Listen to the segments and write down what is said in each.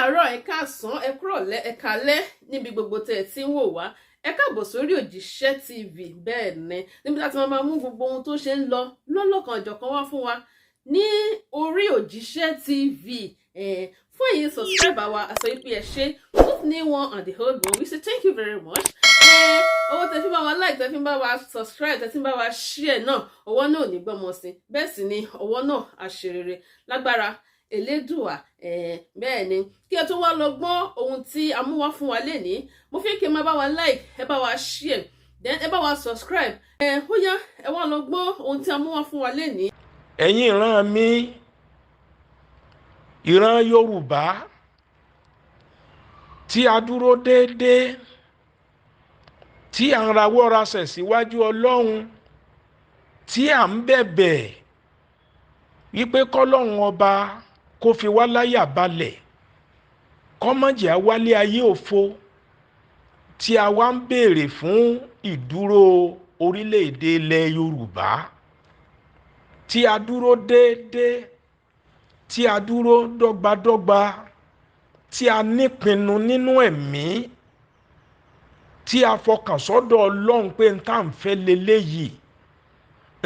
káàárọ̀ ẹ káàsán ẹ kúrọ̀lẹ́ ẹ kálẹ́ níbi gbogbo tẹ́ ẹ ti ń wò wá ẹ káàbọ̀ sórí Òjíṣẹ́ TV bẹ́ẹ̀ ni níbi láti máa mú gbogbo ohun tó ṣe ń lọ lọ́lọ́kan ọ̀jọ̀kan wá fún wa ní orí Òjíṣẹ́ TV fún èyí subscribe wa àsọ yìí pé ẹ ṣe both new one and the old one we say thank you very much owó tẹ́ fi bá wa like tẹ́ fi bá wa subscribe tẹ́ fi bá wa share náà ọwọ́ náà ò ní gbọ́mọ sí bẹ́ẹ̀ sì ni ọwọ́ náà àṣerere lágbára Elédùà bẹ́ẹ̀ ni kí ẹ tó wá lọ gbọ́ ohun tí a mú wá fún wa lénìí mo fi kí ẹ máa bá wa like ẹ bá wa share then ẹ bá wa subscribe ó yá ẹ wá lọ gbọ́ ohun tí a mú wá fún wa lénìí. ẹ̀yin ìran mi ìran Yorùbá tí a dúró déédéé tí à ń rawọ́ rasẹ̀ síwájú Ọlọ́run tí à ń bẹ̀bẹ̀ wípé kọ́lọ́run ọba kó fi wá láyà balẹ̀ kọ́mọ̀jì àwálé ayé òfo tí a wá ń béèrè fún ìdúró orílẹ̀-èdè ilẹ̀ Yorùbá tí a dúró déédéé tí a dúró dọ́gbadọ́gba tí a nípinnu nínú ẹ̀mí tí a fọkàn sọ́dọ̀ Ọlọ́run pé n tá à ń fẹ́ leléyìí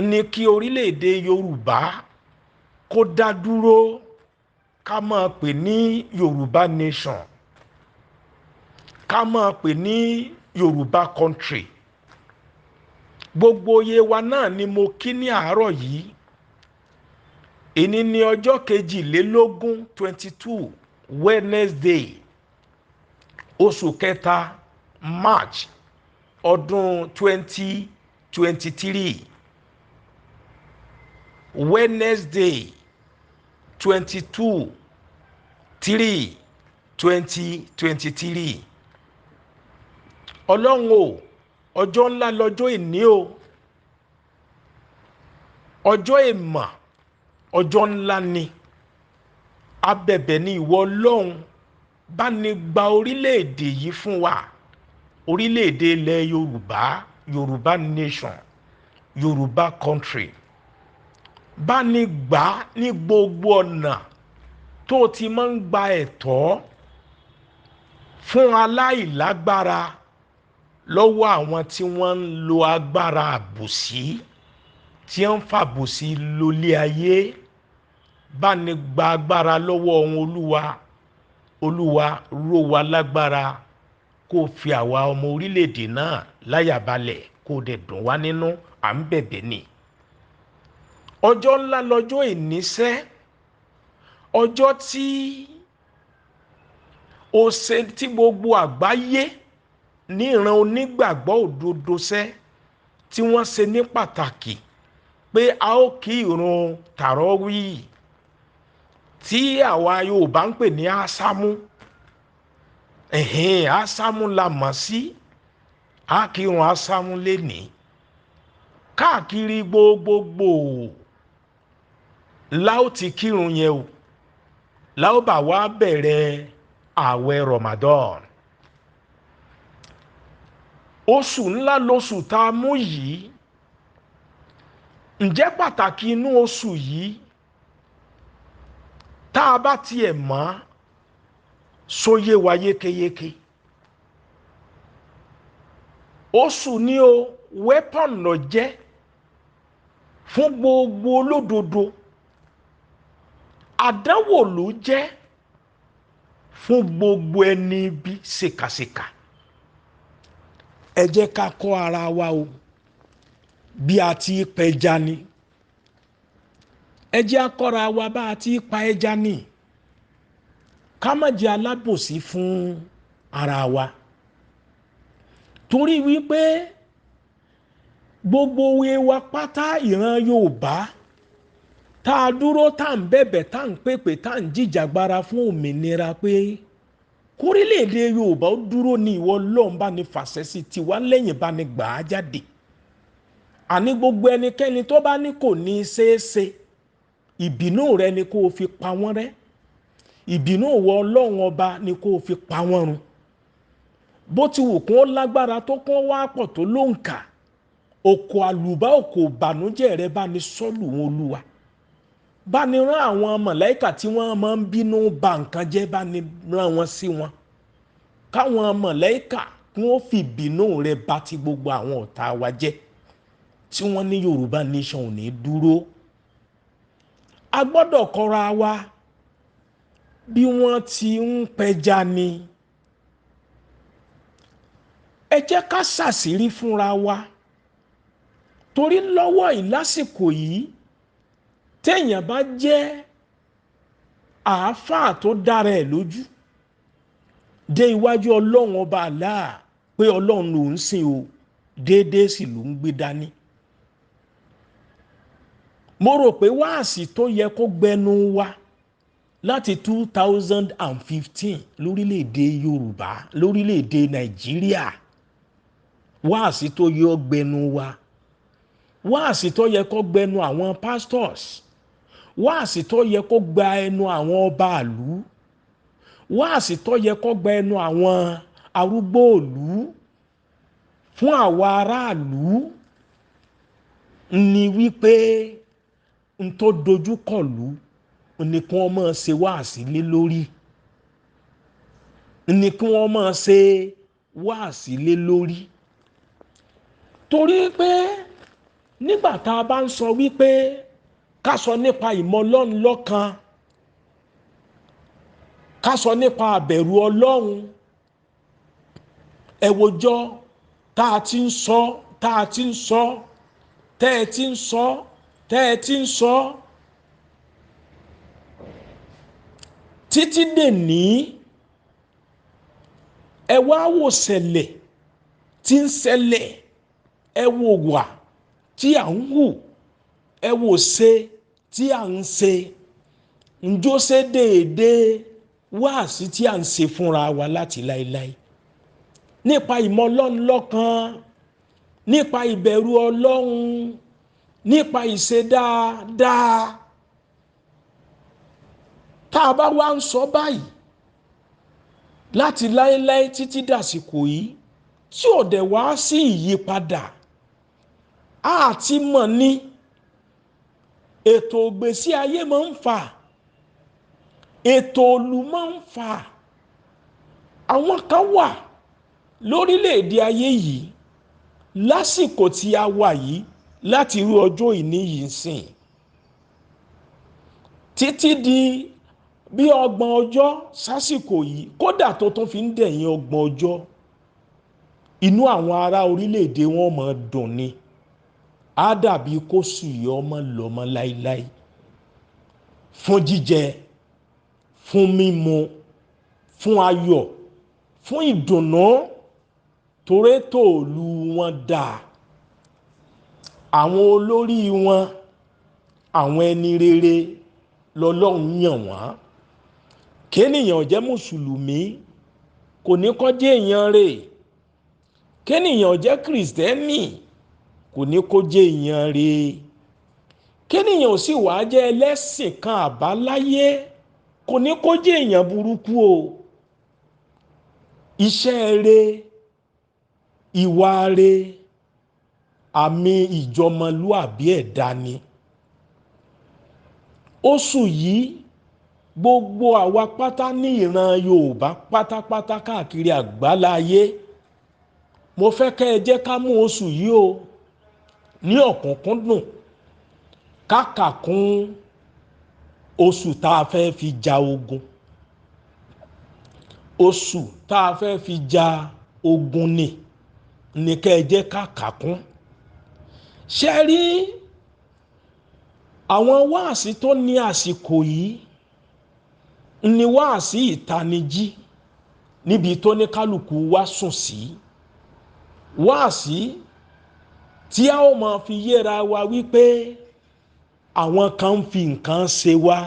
ni kí orílẹ̀-èdè Yorùbá kó dá dúró ká máa pè ní Yorùbá nation ká máa pè ní Yorùbá country gbogbo iye wa náà ni mo kí ní àárọ̀ yìí èní ní ọjọ́ 22 Wednesday oṣù kẹta March ọdún 2023 Wednesday 22/3/2023 Ọlọ́run o ọjọ́ ńlá lọ́jọ́ ìní o ọjọ́ ìmọ̀ ọjọ́ ńlá ni abẹ̀bẹ̀ ni ìwọ Ọlọ́run bá ní gba orílẹ̀-èdè yìí fún wa orílẹ̀-èdè ilẹ̀ Yorùbá Yorùbá nation Yorùbá country bá ní gbà ní gbogbo ọ̀nà tó ti máa ń gba ẹ̀tọ́ fún aláìlágbára lọ́wọ́ àwọn tí wọ́n ń lo agbára àbòsí tí wọ́n ń fàbòsí lólé ayé bá ní gba agbára lọ́wọ́ wọn Olúwa ró wa lágbára kó fi àwa ọmọ orílẹ̀-èdè náà láyà balẹ̀ kó dẹ̀ dùn wá nínú à ń bẹ̀bẹ̀ ni. Ọjọ́ ńlá lọ́jọ́ ìníṣẹ́ ọjọ́ tí gbogbo àgbáyé ní ìran onígbàgbọ́ òdodo sẹ́ tí wọ́n ṣe ní pàtàkì pé a ó kí ìrun tàrọ́wí tí àwa Yorùbá ń pè ní ásámú ásámú la mọ̀ sí a kí ìrun ásámú lénìí káàkiri gbogbogbò láò ti kírun yẹn o láò bá wá bẹ̀rẹ̀ ààwẹ̀ Ramadan oṣù ńlá lóṣù tá a mú yìí ǹjẹ́ pàtàkì inú oṣù yìí tá a bá tiẹ̀ mọ̀ sóyé wa yékéyéké oṣù ni o weapon ló jẹ́ fún gbogbo olódodo àdánwò ló jẹ́ fún gbogbo ẹni bí ṣèkàṣèkà ẹ jẹ́ ká kọ́ ara wa o bí a ti pẹja ni ẹ jẹ́ akọ́ra wa bá a ti pa ẹja ni ká má jẹ́ alábòsí fún ara wa torí wípé gbogbo wa pátá ìran Yorùbá tá a dúró tá à ń bẹ̀bẹ̀ tá à ń pèpè tá à ń jìjàgbara fún òmìnira pé kórílẹ̀-èdè Yorùbá ó dúró ní ìwọ Ọlọ́run bá ní fàṣẹ sí tiwa lẹ́yìn bá ní gbà á jáde àní gbogbo ẹnikẹ́ni tó bá ní kò ní í ṣeéṣe ìbínú rẹ ni kó o fi pa wọ́n rẹ́ ìbínú ìwọ Ọlọ́run ọba ni kó o fi pa wọ́n run bó ti wù kó lágbára tó kó wá pọ̀ tó lóǹkà òkò àlùbá òkò ìbànújẹ́ rẹ bá ní sọ́lù wọn Olúwa bá ní rán àwọn mọ̀lẹ́kà tí wọ́n máa ń bínú ba nǹkan jẹ́, bá ní rán wọn sí wọn, káwọn mọ̀lẹ́kà kí wọ́n fi ìbínú rẹ̀ bà ti gbogbo àwọn ọ̀tá wa jẹ́, tí wọ́n ní Yorùbá nation ò ní dúró. A gbọ́dọ̀ kọ́ra wa bí wọ́n ti ń pẹja ni. Ẹ jẹ́ ká ṣàṣírí fúnra wa, torí lọ́wọ́ yìí lásìkò yìí téèyàn bá jẹ́ àáfàá tó dára ẹ̀ lójú dé iwájú Ọlọ́run ọba Allah pé Ọlọ́run ló ń sìn o, déédéé sì ló ń gbé dání. Mo rò pé wáàsí tó yẹ kó gbẹnu wa láti 2015 lórílẹ̀‐èdè Yorùbá, lórílẹ̀‐èdè Nàìjíríà, wáàsí tó yẹ kó gbẹnu wa, wáàsí tó yẹ kó gbẹnu àwọn pastors, wáàsí tó yẹ kó gba ẹnu àwọn ọba ìlú, wáàsí tó yẹ kó gba ẹnu àwọn arúgbó ìlú fún àwa aráàlú ni wípé n tó dojú kọlù ni kí wọ́n máa ṣe wáàsí lé lórí, ni kí wọ́n máa ṣe wáàsí lé lórí. Torí pé nígbà tá a bá ń sọ wípé ká sọ nípa ìmọ̀ Ọlọ́run lọ́kan, ká sọ nípa àbẹ̀rù Ọlọ́run, ẹ wòjọ́ tá a ti ń sọ, tá a ti ń sọ, tẹ́ ẹ ti ń sọ, tẹ́ ẹ ti ń sọ, títí dèní. Ẹ wá wò ṣẹlẹ̀ tí ń ṣẹlẹ̀, ẹ wò wà tí à ń hù, ẹ wò ṣe tí à ń ṣe, ǹjọ́ ṣe déédéé wáàsí tí à ń ṣe fúnra wa láti láéláé nípa ìmọ̀ Ọlọ́run lọ́kan, nípa ìbẹ̀rù Ọlọ́run, nípa ìṣe dáadáa. Tá a bá wá ń sọ báyìí láti láéláé títí dàsìkò yìí tí ò dẹ̀ wá sí ìyípadà, a ti mọ̀ ní ètò ìgbésí ayé máa ń fà, ètò òlù máa ń fà. Àwọn kan wà lórílẹ̀‐èdè ayé yìí lásìkò tí a wà yìí láti irú ọjọ́ ìní yìí sìn títí di bí 30 ọjọ́ sásìkò yìí, kódà tó tún fi ń dẹ̀yìn 30 ọjọ́, inú àwọn ará orílẹ̀‐èdè wọn máa dùn ni. Á dàbí kó sùn yọ ọmọ lọ́mọ láíláí, fún jíjẹ, fún mímu, fún ayọ̀, fún ìdùnnú, torí tòòlù wọn dà, àwọn olórí wọn, àwọn ẹni rere lọ́lọ́run yàn wọ́n. Kéèyàn jẹ́ mùsùlùmí kò ní kó jẹ́ èèyàn rẹ̀, kéèyàn jẹ́ kìrìsìtẹ́nì kò ní kó jẹ́ èèyàn rẹ̀, kéèyàn sì wá jẹ́ ẹlẹ́sìn kan àbáláyé kò ní kó jẹ́ èèyàn burúkú o. Iṣẹ́ rẹ̀, ìwà rẹ̀, àmì ìjọmọlúàbí ẹ̀dá ni. Oṣù yìí gbogbo àwa pátá ní ìran Yorùbá pátápátá káàkiri àgbáláyé, mo fẹ́ kẹ́ ẹ jẹ́ ká mú oṣù yìí o ní ọ̀kúnkúndùn, ká kà kún oṣù tá a fẹ́ fi ja ogun, oṣù tá a fẹ́ fi ja ogun ni kẹ́ ẹ jẹ́ ká kà kún. Ṣé rí àwọn wáàsí tó ní àsìkò yìí ni wáàsí ìtanijí níbi tó ní kálukú wá sùn sí, wáàsí tí a ó máa fi yéra wa wípé àwọn kan ń fi nǹkan ṣe wá,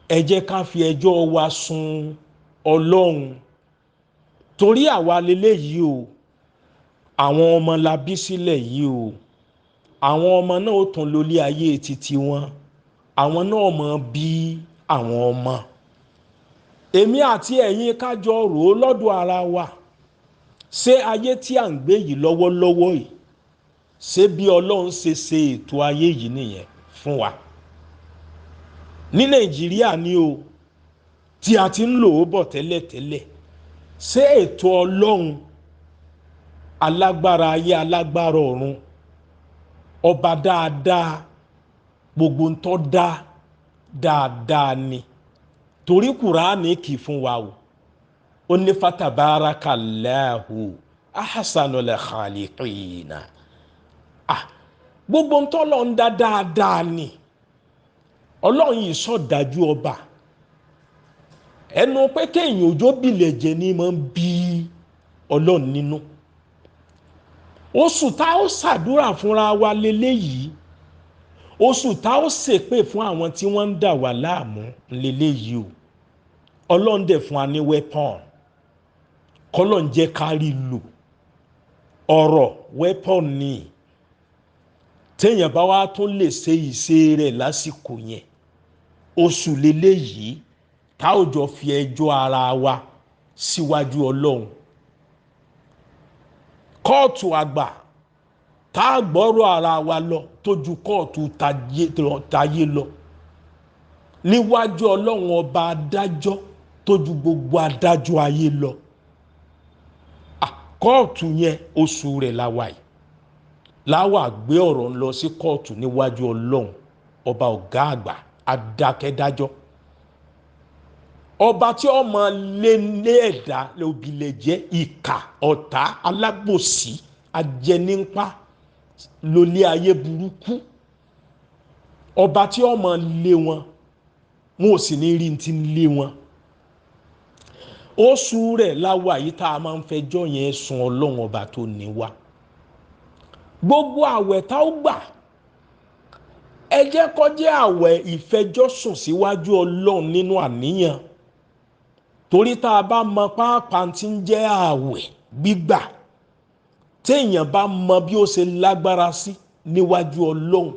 ẹ jẹ́ ká fi ẹjọ́ wa sùn Ọlọ́run, torí àwa leléyìí o, àwọn ọmọ la bí sílẹ̀ yìí o, àwọn ọmọ náà ó tún lólé ayé títí wọn, àwọn náà mọ̀ bí àwọn ọmọ. Èmi àti ẹ̀yin ká jọ rò ó lọ́dọ̀ ara wa, ṣé ayé tí à ń gbé yìí lọ́wọ́lọ́wọ́ yìí, ṣé bí Ọlọ́run ṣe ṣe ètò ayé yìí nìyẹn fún wa? ní Nàìjíríà ni o tí a ti ń lò ó bọ̀ tẹ́lẹ̀tẹ́lẹ̀. Ṣé ètò Ọlọ́run alágbára ayé alágbára ọ̀run, ọba dáadáa, gbogbo ń tọ́ dáadáa ni? Torí Kùránì kì í fún wa o. Ó ní fatabarakallahu ahsanul khaliqina. Gbogbo ń tọ́ lọ ń dá dáadáa ni. Ọlọ́run yìí sọ̀dájú ọba. Ẹnu pé kéèyàn òjò bìlẹ̀ jẹ ní máa ń bí Ọlọ́run nínú. Oṣù tá ó ṣàdúrà fúnra wa leléyìí. Oṣù tá ó ṣépè fún àwọn tí wọ́n ń dà wá láàmú leléyìí o. Ọlọ́run dẹ̀ fún wa ní weapon. Kọ́lọ́n jẹ́ ká rí lò. Ọ̀rọ̀ weapon ni. Téèyàn bá wá tún lè ṣe ìṣe rẹ̀ lásìkò yẹn. Oṣù leléyìí tá ò jọ fi ẹjọ́ ara wa síwájú Ọlọ́run. Kóòtù àgbà tá a gbọ́rọ̀ ara wa lọ tó ju kóòtù tayé lọ. Níwájú Ọlọ́run ọba adájọ́ tó ju gbogbo adájọ́ ayé lọ. Kóòtù yẹn oṣù rẹ̀ láwa yìí. Láwa gbé ọ̀rọ̀ lọ sí kóòtù níwájú Ọlọ́run ọba ọ̀gá àgbà adákẹ́dájọ́. Ọba tí ó máa lé ẹ̀dá òbílẹ̀ jẹ́ ìkà, ọ̀tá, alábòsí, ajẹnípa lólé ayé burúkú. Ọba tí ó máa lé wọn ò sì ní rí ti ń lé wọn. Oṣù rẹ̀ láwa yìí tá a máa ń fẹjọ́ yẹn sùn Ọlọ́run ọba tó ní wa. Gbogbo àwẹ̀ tá ó gbà, ẹ jẹ́ kó jẹ́ àwẹ̀ ìfẹjọ́sùn síwájú Ọlọ́run nínú àníyàn. Torí tá a bá mọ pàápàá tí ń jẹ́ àwẹ̀ gbígbà, téèyàn bá mọ bí ó ṣe lágbára sí níwájú Ọlọ́run,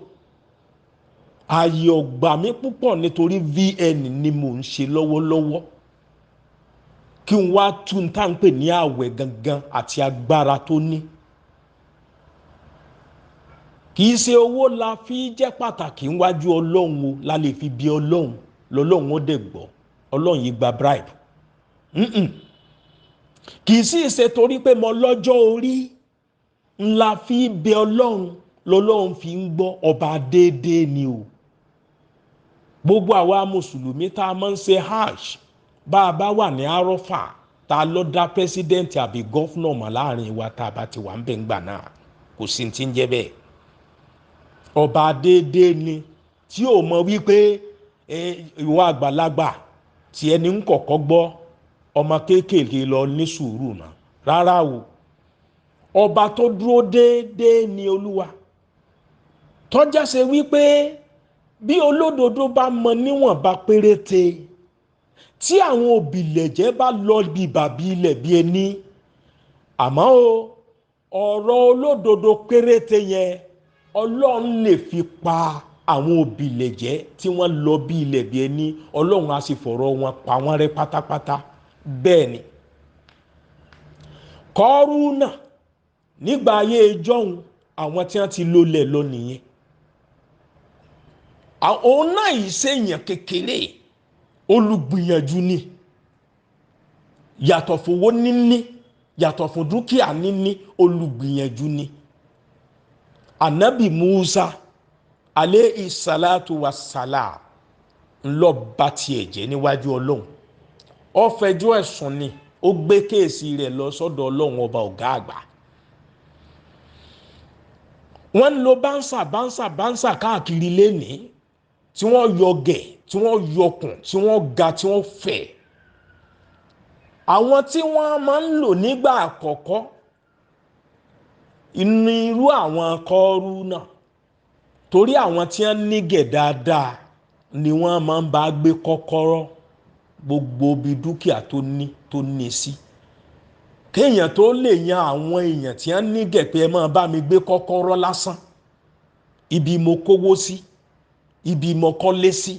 ààyè ọ̀gbà mi púpọ̀ nítorí VN ni mò ń ṣe lọ́wọ́lọ́wọ́. Kí n wá tún tá ń pè ní àwẹ̀ gangan àti agbára tó ní. Kì í ṣe owó la fi jẹ́ pàtàkì níwájú Ọlọ́run o, la lè fi bí Ọlọ́run lọ́lọ́run ó dẹ̀ gbọ́. Ọlọ́run yìí gba bribe. Kì í sì ṣe torí pé mo lọ́jọ́ orí ńlá fi bí Ọlọ́run lọ́lọ́run fi ń gbọ́. Ọba déédéé ni o. Gbogbo àwa mùsùlùmí tá a máa ń ṣe hajj, bá a bá wà ní Arọ́fà, tá a lọ dá pẹ́sidẹ́ǹtì àbí gọ́fúnà mọ̀ láàrin wa tá a bá ti wà ń bẹ̀ ń gbà náà, kò sí ti ń jẹ́ bẹ́ẹ̀. Ọba déédéé ni tí ò mọ wípé ìwà àgbàlagbà tí ẹni ń kọ̀kọ́ gbọ́, ọmọ kéékèèké lọ ní sùúrù náà. Rárá o. Ọba tó dúró déédéé ni Olúwa. Tọ́já ṣe wípé bí olódodo bá mọ níwọ̀nba péréte, tí àwọn òbílẹ̀jẹ́ bá lọ bí bàbí ilẹ̀ bí ẹni, àmọ́ o ọ̀rọ̀ olódodo péréte yẹn Ọlọ́run lè fi pa àwọn òbílẹ̀jẹ́ tí wọ́n lọ bí ilẹ̀ bí ẹni. Ọlọ́run á sì fọ̀rọ̀ wọn pa wọ́n rẹ́ pátápátá. Bẹ́ẹ̀ ni Kọ́rúnà nígbà ayé ìjọ́un, àwọn tí wọ́n ti lólẹ̀ lọ nìyẹn. Òun náà yìí ṣèyàn kékeré, olùgbìyànjú ni. Yàtọ̀ fún owó níní, yàtọ̀ fún dúkìá níní, olùgbìyànjú ni. Ànábì Musa alayhi salatu wassalam ńlọ bá tiẹ̀ jẹ́ níwájú Ọlọ́run. Ó fẹjọ́ ẹ̀sùn ni, ó gbé kéèsì rẹ̀ lọ sọ́dọ̀ Ọlọ́run ọba ọ̀gá àgbà. Wọ́n ń lo bánsà káàkiri lénìí, tí wọ́n yọ gẹ̀, tí wọ́n yọkùn, tí wọ́n ga, tí wọ́n fẹ̀. Àwọn tí wọ́n máa ń lò nígbà àkọ́kọ́ inú irú àwọn Kọ́rúnà, torí àwọn tí wọ́n ní gẹ̀ dáadáa ni wọ́n máa ń bá gbé kọ́kọ́rọ́ gbogbo bí dúkìá tó ní sí. Kéèyàn tó lè yan àwọn èèyàn tí wọ́n ní gẹ̀ pé ẹ máa bá mi gbé kọ́kọ́rọ́ lásán, ibi mo kówó sí, ibi mo kọ́lé sí,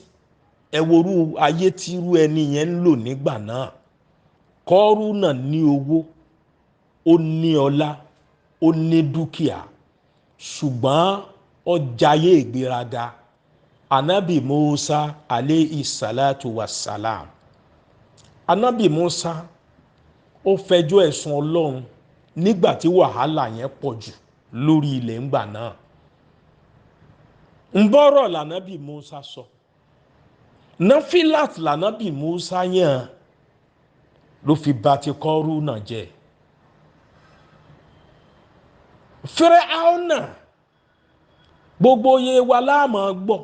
ẹ worú ayé tírú ẹni yẹn ń lò nígbà náà. Kọ́rúnà ní owó, ó ní ọlá, ó ní dúkìá, ṣùgbọ́n ó jayé ìgbéraga. anabi Musa alayhi salatu wassalam. Anabi Musa ó fẹjọ́ ẹ̀sùn Ọlọ́run nígbà tí wàhálà yẹn pọ̀ jù lórí ilẹ̀ ńgbà náà. ń bọ́rọ̀ lànàbì Musa sọ. nafilat lànàbì Musa yàn ló fi bà ti Kọ́rúnà jẹ́. Fíráúnà gbogbo ye wa láàmú gbọ́.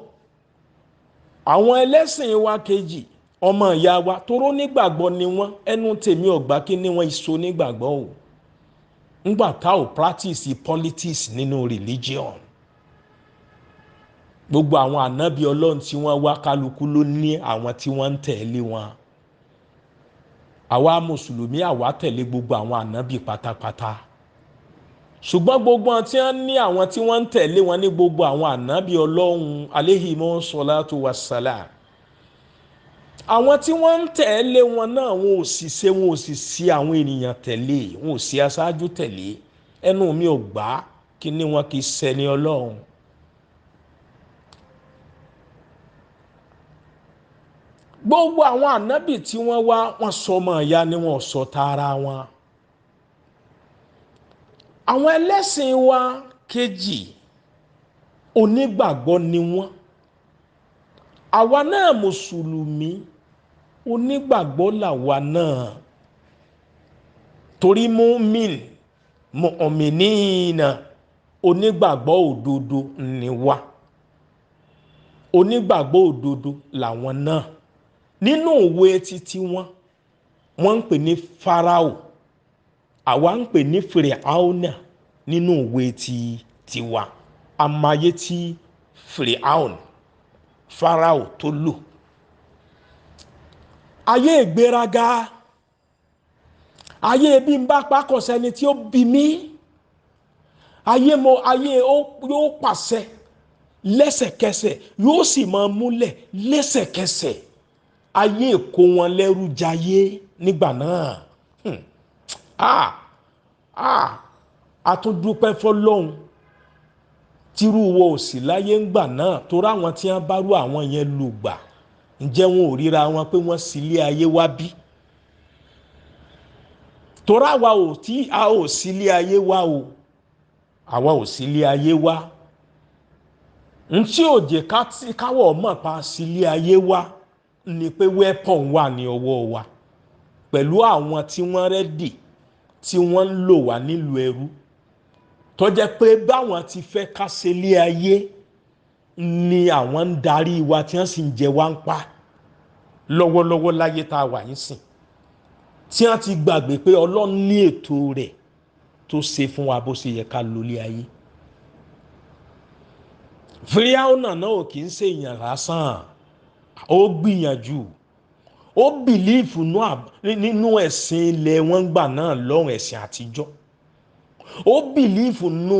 Àwọn ẹlẹ́sìn wa kejì ọmọ ìyá wa toró nígbàgbọ́ ni wọ́n, ẹnu tèmi ọ̀gbá kí ni wọ́n iso nígbàgbọ́ o. Ńgbà tá ò practice politics nínú religion. Gbogbo àwọn ànábì Ọlọ́run tí wọ́n wá kálukú ló ní àwọn tí wọ́n ń tẹ̀lé wọn. Àwa mùsùlùmí àwa tẹ̀lé gbogbo àwọn ànábì pátápátá. Ṣùgbọ́n gbogbo wọn tí wọ́n ní àwọn tí wọ́n ń tẹ̀lé wọn ní gbogbo àwọn ànábì Ọlọ́run alayhimu salatu wassalam. Àwọn tí wọ́n ń tẹ̀lé wọn náà wọn ò sì ṣe wọn ò sì sí àwọn ènìyàn tẹ̀lé, wọn ò sí aṣáájú tẹ̀lé. Ẹnu mi ò gbà kí ni wọn kì í ṣẹni Ọlọ́run. Gbogbo àwọn ànábì tí wọ́n wá wọ́n sọ ọmọ ìyá ni wọ́n sọ tara wọn. Àwọn ẹlẹ́sìn wa kejì onígbàgbọ́ ni wọ́n. Àwa náà mùsùlùmí onígbàgbọ́ làwa náà. Torí mu'minina onígbàgbọ́ òdodo ni wá. Onígbàgbọ́ òdodo làwọn náà. Nínú òwe títí wọ́n ń pè ní Fáráò, àwa ń pè ní Fíráúnà nínú òwe tiwa. Amáyé tí Fáráò tó lò. Ayé ìgbéraga, ayé bí n bá pákọ̀ sẹ́ni tí ó bí mi, ayé yóò pàṣẹ lẹ́sẹ̀kẹsẹ̀ yóò sì máa múlẹ̀ lẹ́sẹ̀kẹsẹ̀. Ayé kó wọn lẹ́rú jayé nígbà náà. A tún dúpẹ́ fọ́lọ́run tírú wo ò sí láyé ńgbà náà torí àwọn tí wọ́n bá rú àwọn yẹn lù gbà ǹjẹ́ wọn ò ríra wọn pé wọ́n sì lé ayé wá bí. Torí àwa ò sí lé ayé wá o, àwa ò sí lé ayé wá. Ntí ò jẹ́ káwọ̀ mọ̀ pa sí lé ayé wá ni pé weapon wà ní ọwọ́ wa pẹ̀lú àwọn tí wọ́n rẹ́dì tí wọ́n ń lò wá nílùú ẹrú tó jẹ́ pé báwọn ti fẹ́ ká ṣe lé ayé ni àwọn ń darí wa tí wọ́n sì ń jẹ wá ń pa lọ́wọ́lọ́wọ́ láyé tá a wà yín sìn, tí wọ́n ti gbàgbé pé Ọlọ́run ní ètò rẹ̀ tó ṣe fún wa bó ṣe yẹ ká lò lé ayé. Fíráúnà náà ò kì í ṣe èèyàn lásán, ó gbìyànjú, ó bìlífù nínú ẹ̀sìn ilẹ̀ wọn gbà náà lọ́rùn ẹ̀sìn àtijọ́. Ó bìlífù nínú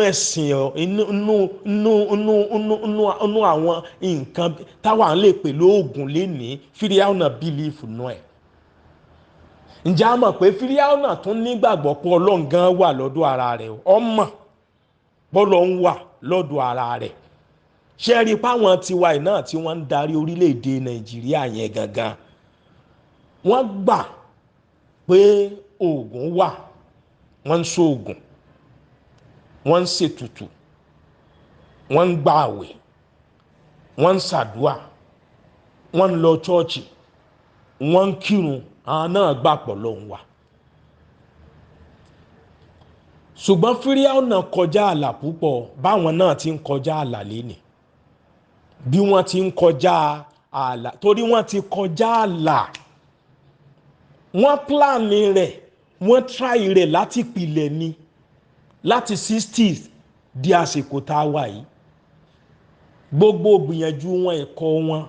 ẹ̀sìn nínú àwọn nǹkan táwa lè pè lóògùn lénìí. Fíráúnà bìlífù nú ẹ̀. Ǹjẹ́ a mọ̀ pé Fíráúnà tún nígbàgbọ́ pé Ọlọ́run gan wà lọ́dọ̀ ara rẹ̀, ọmọ bọ́lọ́run wà lọ́dọ̀ ara rẹ̀. Ṣé rí páwọn tiwa náà tí wọ́n ń darí orílẹ̀-èdè Nàìjíríà yẹn gangan wọ́n gbà pé oògùn wà, wọ́n ń ṣoògùn, wọ́n ń ṣètùtù, wọ́n ń gbààwẹ̀, wọ́n ń ṣàdúà, wọ́n ń lọ chọ́ọ̀chì, wọ́n ń kírun, àwọn náà gbà pọ̀ lọ́hùn wa. Ṣùgbọ́n Fíráúnà kọjá àlà púpọ̀ báwọn náà ti ń kọjá àlà lénìí. Bí wọ́n ti ń kọjá àlà torí wọ́n ti kọjá àlà, wọ́n pláàni rẹ̀, wọ́n tráì rẹ̀ láti pilẹ̀ ni láti 60s di àsìkò tá a wà yìí. Gbogbo gbìyànjú wọn ẹ̀kọ́ wọn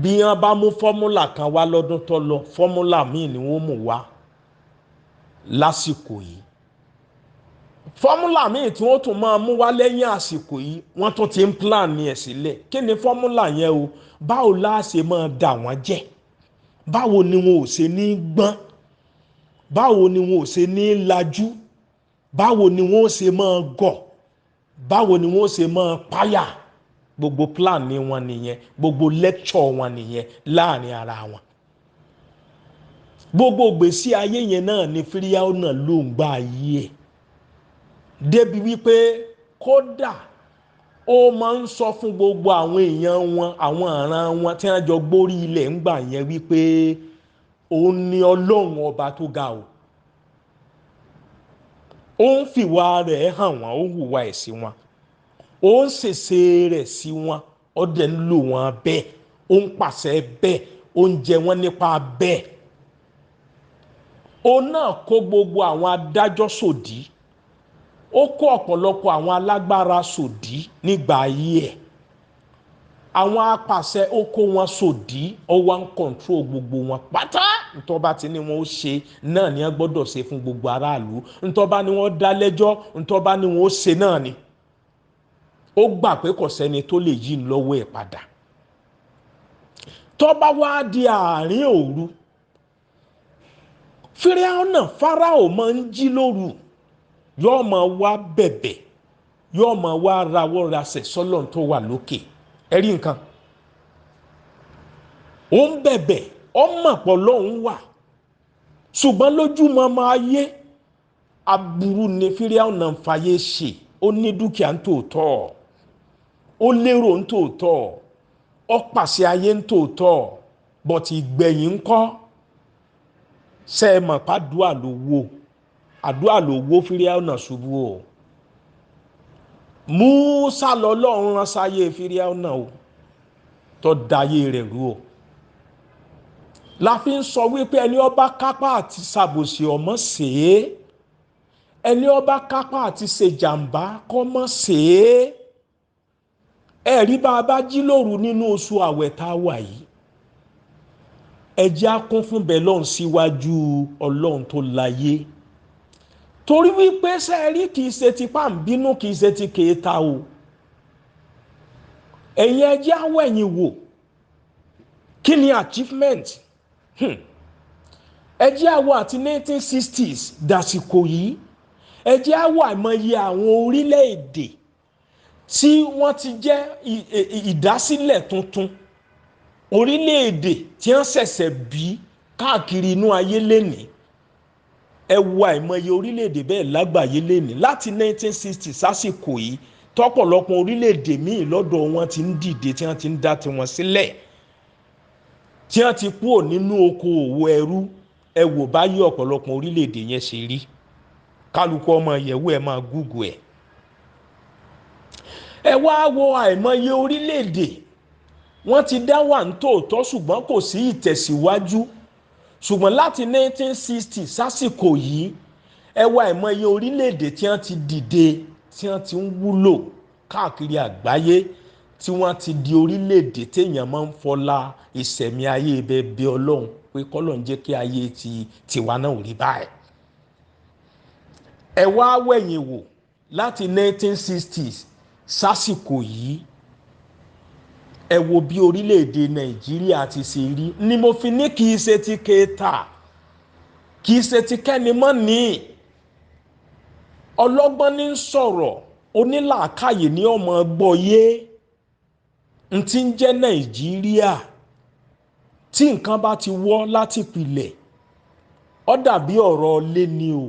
bí wọ́n bá mú fọ́múlà kan wá lọ́dún tó lọ, fọ́múlà míì ni wọ́n mú wá lásìkò yìí. Fọ́múlà míì tí wọ́n tún máa mú wá lẹ́yìn àsìkò yìí wọ́n tún ti ń plan ní ẹ̀ sílẹ̀. Kí ni fọ́múlà yẹn o? Báwo la ṣe máa dà wọ́n jẹ? Báwo ni wọn ò ṣe ní gbọ́n? Báwo ni wọn ò ṣe ní lajú? Báwo ni wọn ò ṣe máa gọ̀? báwo ni wọ́n ṣe máa páyà gbogbo plan ni wọn nìyẹn, gbogbo lecture wọn nìyẹn láàrin ara wọn. Gbogbo ìgbésí ayé yẹn náà ni Fíráò náà ló ń gbà ayé ẹ̀ débi wípé kódà ó máa ń sọ fún gbogbo àwọn èèyàn wọn, àwọn àràn wọn tí wọ́n jọ gbórí ilẹ̀ ń gbà yẹn wípé òun ni Ọlọ́run ọba tó ga o. Ó ń fìwà rẹ̀ hàn wọ́n, ó ń hùwà ẹ̀ sí wọn, ó ń ṣèṣe rẹ̀ sí wọn, ó dẹ̀ ń lò wọ́n bẹ́ẹ̀, ó ń pàṣẹ bẹ́ẹ̀, ó ń jẹ wọ́n nípa bẹ́ẹ̀. Òun náà kó gbogbo àwọn adájọ́ sòdí, ó kó ọ̀pọ̀lọpọ̀ àwọn alágbára sòdí nígbà ayé ẹ̀. Àwọn apàṣẹ ó kó wọn sòdí, ó wá ń control gbogbo wọn pátá. Ntọ́ bá ti ní wọn ó ṣe náà ni wọ́n gbọ́dọ̀ ṣe fún gbogbo aráàlú. Ntọ́ bá ní wọ́n dá lẹ́jọ́, ntọ́ bá ní wọn ó ṣe náà ni. Ó gbà pé kò sẹ́ni tó lè yí lọ́wọ́ ẹ̀ padà. Tó bá wá di àárín òru, Fáráò máa ń jí lóru, yóò máa wá bẹ̀bẹ̀, yóò máa wá rawọ́ rasẹ̀ sọ́lọ́run tó wà lókè. Ẹ rí nǹkan, ó ń bẹ̀bẹ̀, ó mọ̀ pé Ọlọ́run wà, ṣùgbọ́n lójú mọmọ ayé aburú ni Fáráò náà ń fayé ṣe. Ó ní dúkìá ń tòótọ́, ó lérò ń tòótọ́, ó pàṣẹ ayé ń tòótọ́, bọ̀tì ìgbẹ̀yìn ń kọ́. Ṣé ẹ mọ̀ pé àdúrà ló wó Fáráò náà ṣubú o. Músà lọ́lọ́run rán sáyé Fáráò náà o, tó dayé rẹ̀ rú o. La fi ń sọ wípé ẹni ó bá kápá àti ṣàbòsí ọmọ ṣe é, ẹni ó bá kápá àti ṣe jàǹbá kọ́ mọ́ ṣe é. Ẹ̀rí bá a bá jí lóru nínú oṣù àwẹ̀ tá a wà yìí, ẹ jẹ́ á kún fún bẹ́ẹ̀ lọ́hùn síwájú Ọlọ́run tó láyé. Torí wípé sẹ́ẹ̀rí kìí ṣe ti pàǹbínú, kìí ṣe ti kèéta o. Ẹ̀yin ẹ jẹ́ á wẹ̀yìn wò, kí ni achievement? Ẹ jẹ́ á wò àti 1960s dàsìkò yìí, ẹ jẹ́ á wò àìmọye àwọn orílẹ̀-èdè tí wọ́n ti jẹ́ ìdásílẹ̀ tuntun, orílẹ̀-èdè tí wọ́n ṣẹ̀ṣẹ̀ bí káàkiri inú ayé lénìí. Ẹ wo àìmọye orílẹ̀-èdè bẹ́ẹ̀ lágbàáyé lénìí láti 1960 sásìkò yìí, tọ́pọ̀lọpọ̀ orílẹ̀-èdè míì lọ́dọ̀ wọn ti ń dìde, tí wọ́n ti ń dá tiwọn sílẹ̀, tí wọ́n ti kúrò nínú oko òwò ẹrú. Ẹ wò báyìí ọ̀pọ̀lọpọ̀ orílẹ̀-èdè yẹn ṣe rí. Kálukú ọmọ yẹ̀wò ẹ̀ máa gúgù ẹ̀. Ẹ wá wo àìmọye orílẹ̀-èdè wọ́n ti dá wà ní tòótọ́ ṣùgbọ́n kò sí ìtẹ̀síwájú. Ṣùgbọ́n láti 1960 sásìkò yìí, ẹ wo àìmọye orílẹ̀-èdè tí wọ́n ti dìde, tí wọ́n ti ń wúlò káàkiri àgbáyé, tí wọ́n ti di orílẹ̀-èdè téèyàn máa ń fọlá ìṣẹ̀mí ayé ibẹ̀ bí Ọlọ́run pé k'Ọlọ́run jẹ́ kí ayé tiwa náà ò rí báyìí. Ẹ wá wẹ̀yìn wò láti 1960s sásìkò yìí, ẹ wo bí orílẹ̀-èdè Nàìjíríà ti ṣe rí. Ni mo fi ní kìí ṣe ti kẹta, kìí ṣe ti kẹ́ni mọ́ ní. Ọlọ́gbọ́n ní sọ̀rọ̀, onílàákàyè ní ọmọ gbọ́yé. N ti ń jẹ́ Nàìjíríà, tí nǹkan bá ti wọ́ láti pilẹ̀, ó dàbí ọ̀rọ̀ ilé ni o.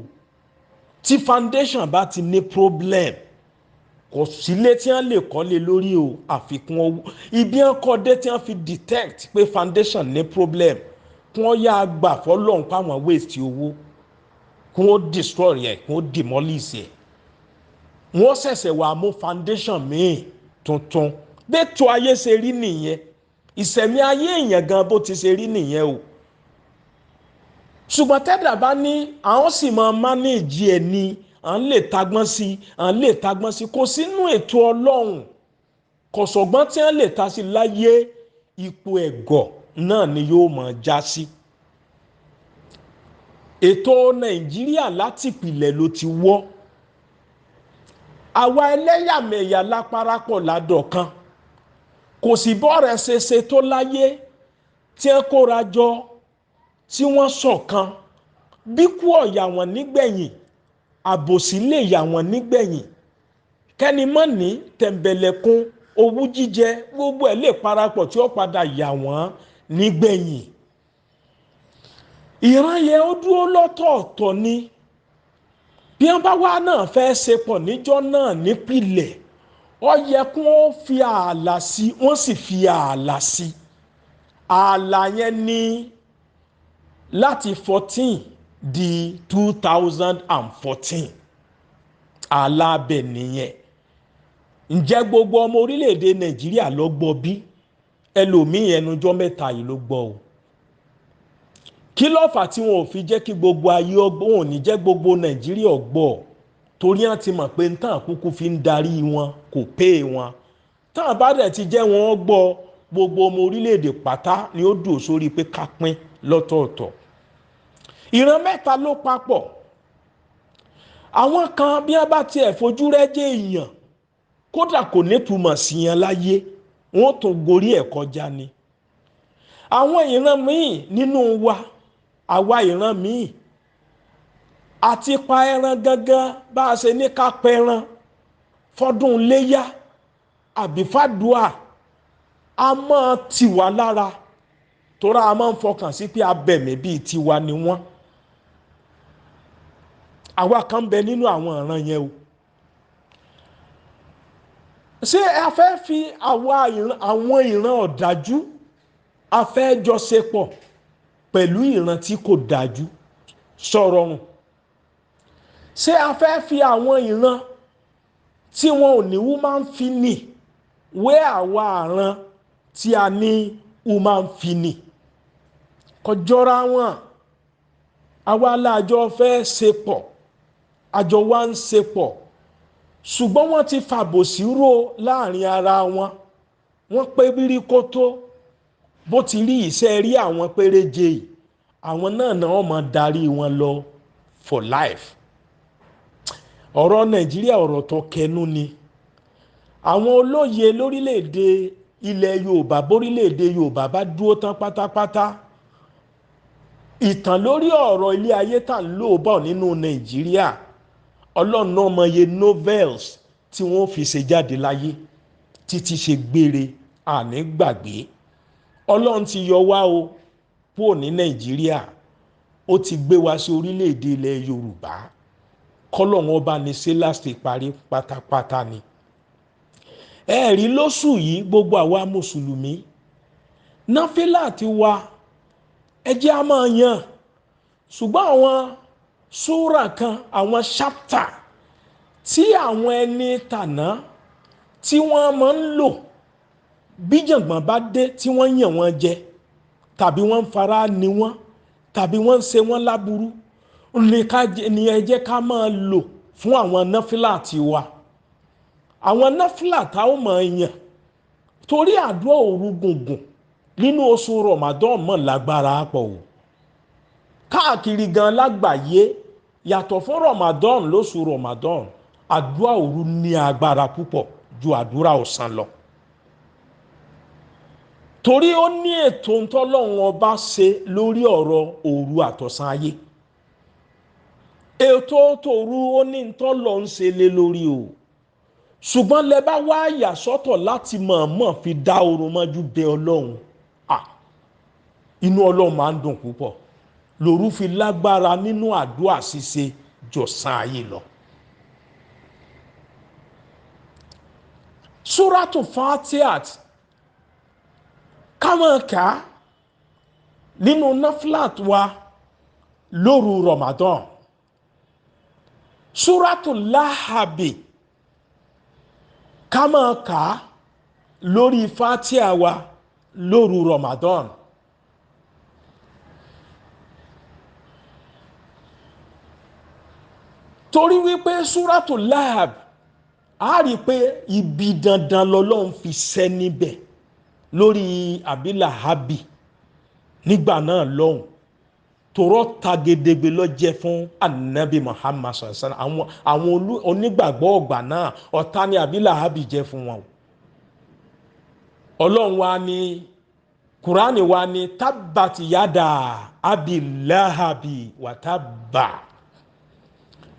Tí foundation bá ti ní problem, kò sílé tí wọ́n lè kọ́lé lórí o, àfikún owó. Ibi ń kọ́ dé tí wọ́n fi detect pé foundation ní problem, kí wọ́n yá gbà fọ́lọ́run páwọn waste owó, kí wọ́n destroy ẹ̀, kí wọ́n demolish ẹ̀. Wọ́n ṣẹ̀ṣẹ̀ wá mú foundation míì tuntun. Bẹ́ẹ̀tọ́ ayé ṣe rí nìyẹn, ìṣẹ̀mí ayé èèyàn gan bó ti ṣe rí nìyẹn o. Ṣùgbọ́n tẹ́dà bá ní àwọn sì máa manage ẹ̀ ni, à ń lè tagbọ́n sí, à ń lè tagbọ́n sí, kò sínú ètò Ọlọ́run. Kò sọ̀gbọ́n tí wọ́n lè ta sí láyé, ipò ẹ̀gọ̀ náà ni yóò máa já sí. Ètò Nàìjíríà láti ìpìlẹ̀ ló ti wọ́. Àwa ẹlẹ́yàmẹ̀yà láparapọ̀ ládọ̀kan, kò sí bọ́ọ̀rẹ̀ ṣeṣe tó láyé tí wọ́n kóra jọ, tí wọ́n ṣọ̀kan. Bí kú ọ̀yà wọn nígbẹ̀yìn, àbòsí lè yà wọ́n nígbẹ̀yìn. kẹ́ni mọ́ ní tẹ̀m̀bẹ̀lẹ̀kun owú jíjẹ gbogbo ẹ̀ lè parapọ̀ tí ó padà yà wọ́n nígbẹ̀yìn. ìran yẹn ó dúró lọ́tọ̀ọ̀tọ̀ ni bí wọ́n bá wá náà fẹ́ ṣe pọ̀ níjọ́ náà nípìnlẹ̀ ó yẹ kí wọ́n fi ààlà sí, wọ́n sì fi ààlà sí. ààlà yẹn ní láti 14 di 2014 ààlà abẹ nìyẹn. ǹjẹ́ gbogbo ọmọ orílẹ̀-èdè Nàìjíríà ló gbọ́ bí? ẹlòmíì ẹnujọ́ mẹ́ta yìí ló gbọ́ o. kí ló fà tí wọn ò fi jẹ́ kí gbogbo ayé ọgbọ́n, ò ní jẹ́ gbogbo Nàìjíríà gbọ́? torí wọ́n ti mọ̀ pé ntàn kúkú fi ń darí wọn kò pé wọn. tán bá dẹ̀ ti jẹ́ wọn gbọ́, gbogbo ọmọ orílẹ̀-èdè pátá ni ó dùn sórí pé ká pín lọ́tọ̀ọ̀tọ̀. ìran mẹ́ta ló papọ̀. àwọn kan bí wọ́n bá tiẹ̀ fojú rẹ́jẹ́ èèyàn kódà kò nítumọ̀ sí yẹn láyé, wọ́n tún gorí ẹ̀ kọjá ni. àwọn ìran míì nínú wa, àwa ìran míì, àti pa ẹran gangan bá a ṣe ní ká pẹran fọdún léyá àbí fàdúà, a máa tì wá lára tóra a máa ń fọkàn sí pé abẹ̀mí bíi tiwa ni wọ́n. àwa kan bẹ nínú àwọn ìran yẹn o. ṣé a fẹ́ fi àwọn ìran ọ̀dájú a fẹ́ jọ ṣe pọ̀ pẹ̀lú ìran tí kò dájú sọ̀rọ̀ rùn? ṣé a fẹ́ fi àwọn ìran tí wọn ò ní woman fini wé àwa àran tí a ní woman fini? kò jọra wọn. àwa alájọ fẹ́ ṣe pọ̀, àjọ wa ń ṣe pọ̀, ṣùgbọ́n wọ́n ti fàbòsí rò láàrin ara wọn. wọ́n pé bíríkótó bó ti rí iṣẹ́ rí àwọn péréje yìí, àwọn náà wọ́n máa darí wọn lọ for life. ọ̀rọ̀ Nàìjíríà ọ̀rọ̀ tó kẹnu ni. àwọn olóye lórílẹ̀‐èdè ilẹ̀ Yorùbá, bórílẹ̀‐èdè Yorùbá bá dúró tán pátápátá, ìtàn lórí ọ̀rọ̀ ilé ayé tà ń lò bọ̀ nínú Nàìjíríà, Ọlọ́run náà mọye novels tí wọ́n fi ṣe jáde láyé títí ṣe gbére àní gbàgbé. Ọlọ́run ti yọ wá o kúrò ní Nàìjíríà, ó ti gbé wá sí orílẹ̀‐èdè ilẹ̀ Yorùbá. kọ́lọ́run ọba ní ṣe láti parí pátápátá ni. ẹ̀rí lóṣù yìí gbogbo àwa mùsùlùmí, náfílà ti wá ẹ jẹ́ a máa yàn, ṣùgbọ́n àwọn súrà kan, àwọn ṣápítà tí àwọn ẹni tàná tí wọ́n máa ń lò bí jàngbọ̀n bá dé tí wọ́n yàn wọ́n jẹ, tàbí wọ́n ń fara ni wọ́n, tàbí wọ́n ń ṣe wọ́n láburú, ni ẹ jẹ́ ká máa lò fún àwọn náfílà tiwa. àwọn náfílà tá ó máa yàn, torí àdúrà òru gùngùn nínú oṣù Ramadan mọ̀ lágbára pọ̀ o. káàkiri gan lágbàáyé yàtọ̀ fún Ramadan, lóṣù Ramadan àdúrà òru ní agbára púpọ̀ ju àdúrà ọ̀sán lọ. torí ó ní ètò ntọ́lọ́run ọba ṣe lórí ọ̀rọ̀ òru àtọ̀sán ayé. ètò tòru ó ní ntọ́lọ́run ṣe lé lórí o. ṣùgbọ́n lẹ bá wá yà sọ́tọ̀ láti mọ̀ọ́mọ̀ fi dá oorun mọ́jú bẹ Ọlọ́run, inú Ọlọ́run máa ń dùn púpọ̀. lòru fi lágbára nínú àdúrà ṣíṣe jọ̀sán ayé lọ. Súrátù Fatihat kámọ́ká nínú náfílàt wa lóru Ramadan. Súrátù Láhàbì kámọ́ká lórí Fatiha wa lóru Ramadan. torí wípé súrátù Láhàb a rí pé ibi dandan lọ́lọ́run fi ṣẹ́ níbẹ̀ lórí Àbílàhábì nígbà náà lọ́hùn, tòrọ́ tagedegbe ló jẹ́ fún Ànábì Muhammad sallallahu alaihi wasallam. àwọn onígbàgbọ́ ọgbà náà ọ̀tá ni Àbílàhábì jẹ́ fún wọn. Ọlọ́run wa ní Kùránì wa ní tábàtì yádà Àbílàhábì wà tábà.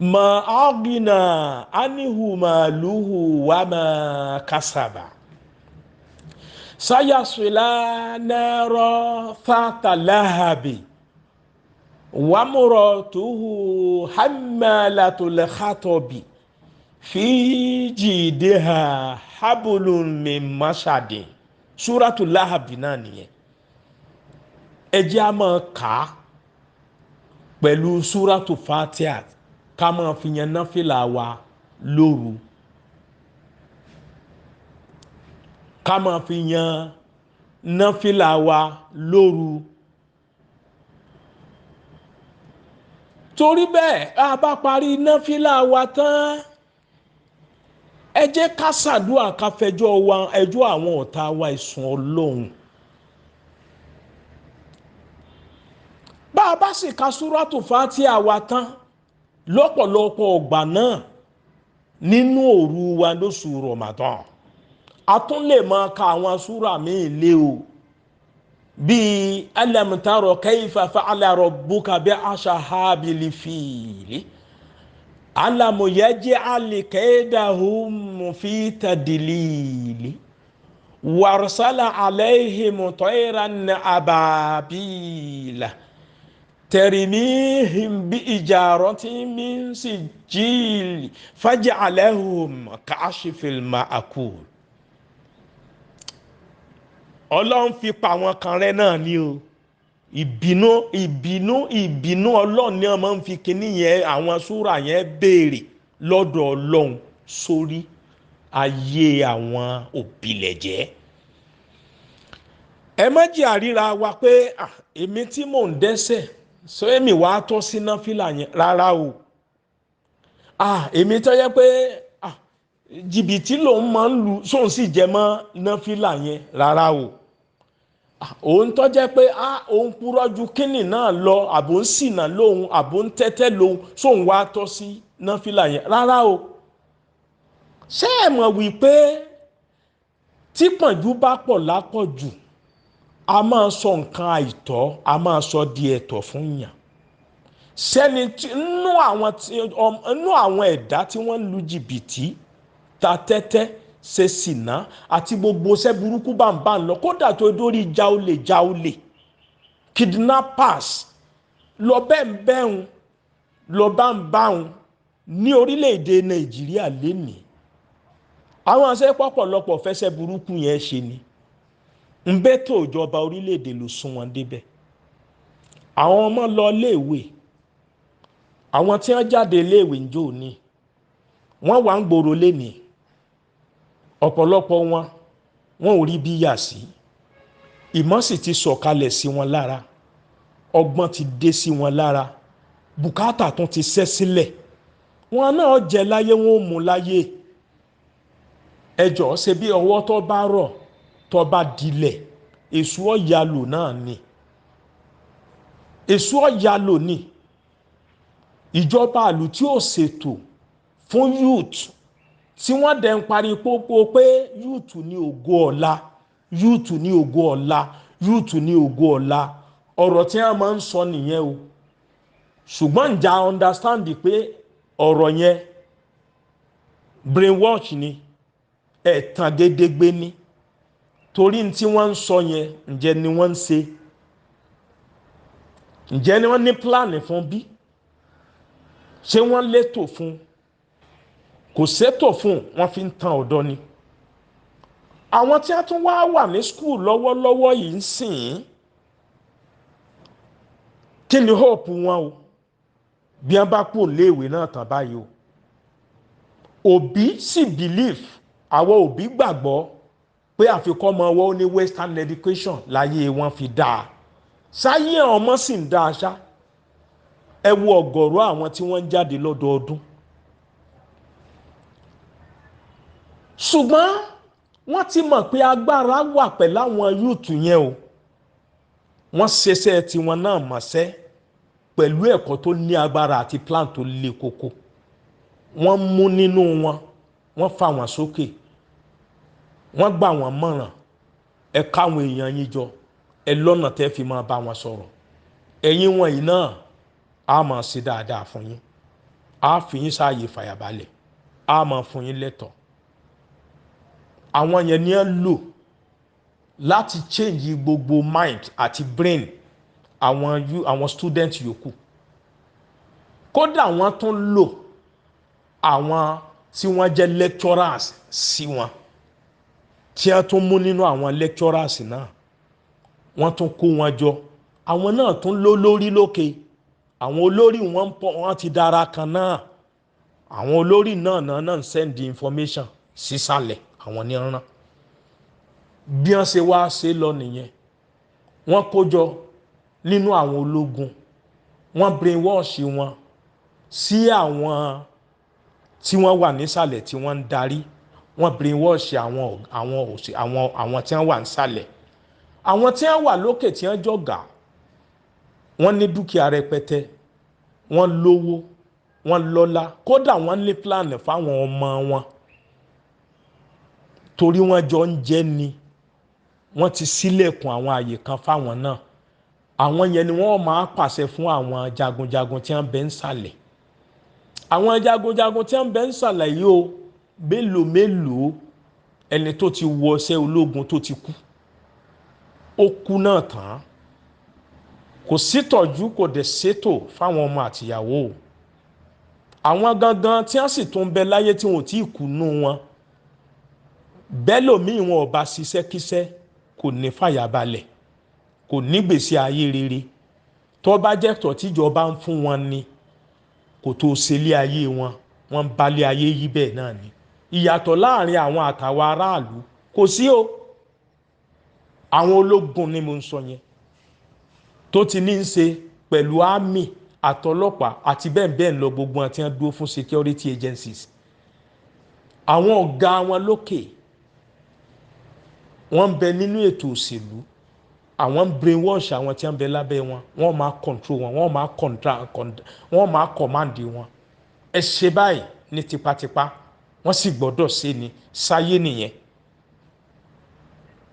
ma aghna anhu maluhu wa ma kasaba sayasla nara thata lahabi wa muratuhu hammalatul khatabi fi jidiha hablum min masadin. Suratul Lahab náà nìyẹn. Ẹ jẹ́ a máa kà á pẹ̀lú Suratul Fatiha ká máa fi yan náfìlà wa lóru, ká máa fi yan náfìlà wa lóru. Torí bẹ́ẹ̀ a bá parí náfìlà wa tán, ẹ jẹ́ ká ṣàdúà ká fẹjọ́ ẹjọ́ àwọn ọ̀tá wa ẹ̀sùn Ọlọ́run. Bá a bá sì ka Suratul Fatiha wa tán lọ́pọ̀lọpọ̀ ọgbà náà nínú òru wa lóṣù Ramadan, a tún lè máa ka àwọn súrà míì lé o, bíi alam tara kayfa fa'ala rabbuka bi ashabil fil alam yaj'al kaydahum fi tadlil warsala alayhim tayran ababila ترميهم بإجارة من سجيل فجعلهم كعصف المأكول. Ọlọ́run fi pa àwọn kan rẹ́ náà ni o. ìbínú Ọlọ́run ni wọ́n máa ń fi kíní yẹn àwọn súrà yẹn béèrè lọ́dọ̀ Ọlọ́run sórí ayé àwọn òbílẹ̀jẹ́. Ẹ má jẹ́ àríra wa pé èmi tí mò ń dẹ́ṣẹ̀ sọ èmi wàá tọ́ sí náfìlà yẹn rárá o. Èmi tó yẹ pé jìbìtì lòun máa ń lu sóun sì jẹ mọ́ náfìlà yẹn rárá o. Òun tó jẹ́ pé òun purọ́ ju kínní náà lọ, àbò ń ṣìnà lóhun, àbò ń tẹ́tẹ́ lóhun, sóun wàá tọ́ sí náfìlà yẹn rárá o. Ṣé ẹ mọ̀ wípé tí pọ̀njú bá pọ̀ lápọ̀jù, a máa sọ nǹkan àìtọ́, a máa sọ di ẹ̀tọ́ fún yàn. Sẹ́ni nínú àwọn ẹ̀dá tí wọ́n ń lu jìbìtì, ta tẹ́tẹ́, ṣe ṣìnà àti gbogbo ṣẹ́ burúkú bá ń lọ, kódà tó dórí jáolè kidnappers lọ bẹ́ẹ̀ ní orílẹ̀-èdè Nàìjíríà lénìí. Àwọn ṣẹ́ pọ̀pọ̀lọpọ̀ fẹsẹ̀ burúkú yẹn ṣe ni. Ń bẹ́ tó ìjọba orílẹ̀-èdè ló sún wọn débẹ̀. Àwọn ọmọ lọ léèwé, àwọn tí wọ́n jáde léèwé ńjọ́ òní wọ́n wà ń gbòòrò lénìí, ọ̀pọ̀lọpọ̀ wọn ò rí bí yà sí. Ìmọ̀ sì ti sọ̀kalẹ̀ sí wọn lára, ọgbọ́n ti dé sí wọn lára, bùkátà tún ti ṣẹ́ sílẹ̀. Wọn náà jẹ láyé, wọn ò mú láyé. Ẹjọ́ ṣe bí ọwọ́ tó bá rọ̀ tó bá dilẹ̀, èṣù ọ̀yàlò náà ni. Èṣù ọ̀yàlò ni. Ìjọba àlù tí ó ṣètò fún youth, tí wọ́n dẹ̀ ń parí pópó pé youth ní ògo ọ̀la, youth ní ògo ọ̀la, youth ní ògo ọ̀la. Ọ̀rọ̀ tí wọ́n máa ń sọ nìyẹn o. Ṣùgbọ́n ǹjẹ́ a understand pé ọ̀rọ̀ yẹn brainwash ni, ẹ̀tàn gédégbé ni. Torí tí wọ́n ń sọ yẹn, ǹjẹ́ ni wọ́n ń ṣe? Ǹjẹ́ ni wọ́n ní plan fún bí? Ṣé wọ́n létò fún? Kò sétò fún, wọ́n fi ń tan ọ̀dọ́ ni. Àwọn tí a tún wà ní school lọ́wọ́lọ́wọ́ yìí ń sìn, kí ni hope wọn o? Bí wọ́n bá kú léèwé náà tán báyìí o. Òbí sì believe, àwọn òbí gbàgbọ́ pé àfikọ́ ọmọ wọn ní western education láyé wọn fi dáa. Sáyé ọmọ sì ń dáa ṣá. Ẹ wo ọ̀gọ̀rọ̀ àwọn tí wọ́n ń jáde lọ́dọọdún. Ṣùgbọ́n wọ́n ti mọ̀ pé agbára wà pẹ̀lú àwọn yúùtù yẹn o. Wọ́n ṣeṣẹ́ tiwọn náà mọ̀ṣẹ́ pẹ̀lú ẹ̀kọ́ tó ní agbára àti plan tó le koko. Wọ́n mú nínú wọn, wọ́n fà wọ́n sókè, wọ́n gbà wọ́n mọ̀ràn. Ẹ káwọn èèyàn yín jọ, ẹ lọ́nà tẹ́ fi máa bá wọn sọ̀rọ̀. Ẹ̀yin wọ̀nyí náà á máa ṣe dáadáa fún yín. á fi yín sáàyè fàyàbalẹ̀, á máa fún yín lẹ́tọ̀ọ́. Àwọn yẹn ni ẹ lò láti change gbogbo mind àti brain àwọn student yòókù. Kódà wọ́n tún lò àwọn tí wọ́n jẹ́ lecturers sí wọn, tí wọ́n tún mú nínú àwọn lecturers náà, wọ́n tún kó wọn jọ. Àwọn náà tún ló lórí lókè, àwọn olórí wọ́n ti dára kan náà, àwọn olórí náà ń send information sísàlẹ̀, àwọn ní rán. Bí wọ́n ṣe wá ṣe lọ nìyẹn, wọ́n kó jọ nínú àwọn ológun, wọ́n brainwash wọn sí àwọn tí wọ́n wà nísàlẹ̀ tí wọ́n ń darí, wọ́n brainwash àwọn tí wọ́n wà nísàlẹ̀. Àwọn tí wọ́n wà lókè tí wọ́n jọ̀gá, wọ́n ní dúkìá rẹpẹtẹ, wọ́n lówó, wọ́n lọ́lá, kódà wọ́n ní plan fáwọn ọmọ wọn, torí wọ́n jọ ń jẹ́ ni. Wọ́n ti ṣílẹ̀kùn àwọn àyè kan fáwọn náà. Àwọn yẹn ni wọ́n máa pàṣẹ fún àwọn jagunjagun tí wọ́n bẹ ń sàlẹ̀. Àwọn jagunjagun tí wọ́n bẹ ń sàlẹ̀ yìí o, mélòó ẹni tó ti wọṣẹ́ ológun tó ti kú, ó kú náà tán, kò sítọ́jú, kò dẹ̀ ṣètò fáwọn ọmọ àtìyàwó. Àwọn gangan tí wọ́n sì tún bẹ láyé tí wọn ò tí ì kú nú wọn, bẹ́ẹ̀ lòmíì wọn ò bá ṣiṣẹ́ kíṣẹ́, kò ní fàyàbalẹ̀, kò ní gbèsè ayé rere. Tó bá jẹ́ tọ́ tíjọba ń fún wọn ni, kò tó ṣẹlẹ̀ ayé wọn, wọ́n ń balẹ̀ ayé yí bẹ́ẹ̀ náà ni. Ìyàtọ̀ láàrin àwọn àtàwọn aráàlú kò sí o. Àwọn ológun ni mo ń sọ yẹn, tó ti ní í ṣe pẹ̀lú army àtọlọ́pàá àti bẹ́ẹ̀ bẹ́ẹ̀ lọ, gbogbo wọn tí wọ́n dúró fún security agencies. Àwọn ọ̀gá wọn lókè, wọ́n ń bẹ nínú ètò òṣèlú, àwọn ń brainwash àwọn tí wọ́n bẹ lábẹ́ wọn, wọ́n máa control wọn, wọ́n máa command wọn. Ẹ ṣe báyìí ní tipátipá, wọ́n sì gbọ́dọ̀ ṣe ni, sáyé nìyẹn.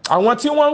Àwọn tí wọ́n